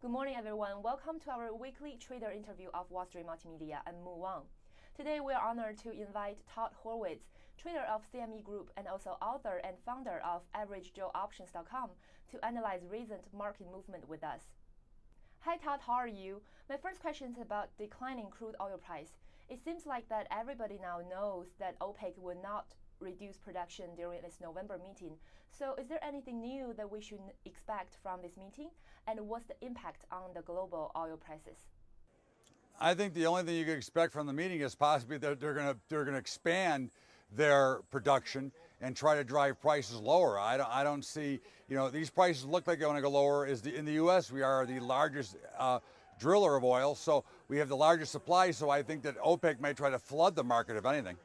Good morning, everyone. Welcome to our weekly trader interview of Wall Street Multimedia and Mu Wang. Today, we are honored to invite Todd Horwitz, trader of CME Group and also author and founder of AverageJoeOptions.com, to analyze recent market movement with us. Hi, Todd. How are you? My first question is about declining crude oil price. It seems like that everybody now knows that OPEC will not reduce production during its November meeting. So is there anything new that we should expect from this meeting? And what's the impact on the global oil prices? I think the only thing you can expect from the meeting is possibly that they're going to expand their production and try to drive prices lower. I don't see, these prices look like they're going to go lower. In the U.S., we are the largest driller of oil, so we have the largest supply. So I think that OPEC may try to flood the market, if anything.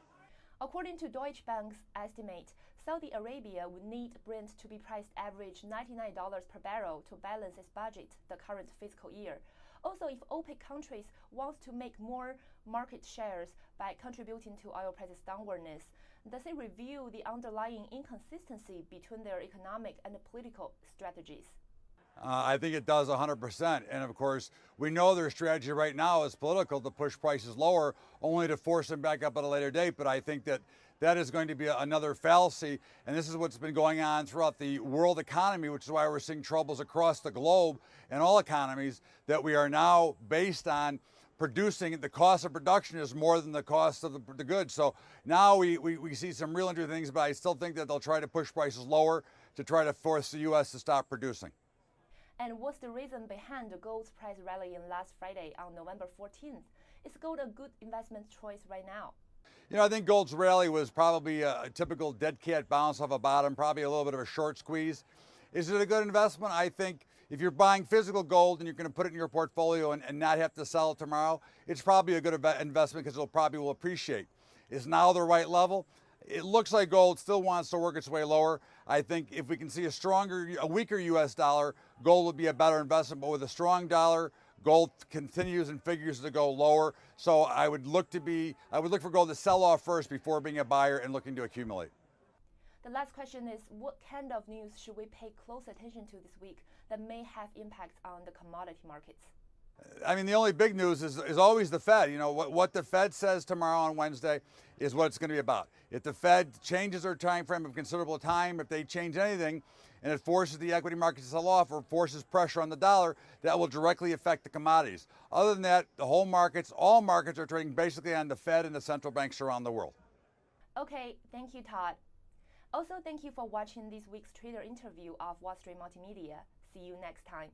According to Deutsche Bank's estimate, Saudi Arabia would need Brent to be priced average $99 per barrel to balance its budget the current fiscal year. Also, if OPEC countries want to make more market shares by contributing to oil prices downwardness, does it reveal the underlying inconsistency between their economic and political strategies? I think it does 100%. And of course, we know their strategy right now is political, to push prices lower, only to force them back up at a later date. But I think that is going to be another fallacy. And this is what's been going on throughout the world economy, which is why we're seeing troubles across the globe and all economies, that we are now based on producing. The cost of production is more than the cost of the goods. So now we see some real interesting things, but I still think that they'll try to push prices lower to try to force the U.S. to stop producing. And what's the reason behind the gold's price rally last Friday on November 14th? Is gold a good investment choice right now? I think gold's rally was probably a typical dead cat bounce off a bottom, probably a little bit of a short squeeze. Is it a good investment? I think if you're buying physical gold and you're going to put it in your portfolio and not have to sell it tomorrow, it's probably a good investment because it probably will appreciate. Is now the right level? It looks like gold still wants to work its way lower. I think if we can see a weaker U.S. dollar, gold would be a better investment. But with a strong dollar, gold continues and figures to go lower. So I would look for gold to sell off first before being a buyer and looking to accumulate. The last question is, what kind of news should we pay close attention to this week that may have impact on the commodity markets? I mean, the only big news is always the Fed. What the Fed says tomorrow on Wednesday is what it's going to be about. If the Fed changes their time frame of considerable time, if they change anything, and it forces the equity market to sell off or forces pressure on the dollar, that will directly affect the commodities. Other than that, all markets are trading basically on the Fed and the central banks around the world. Okay, thank you, Todd. Also, thank you for watching this week's trader interview of Wall Street Multimedia. See you next time.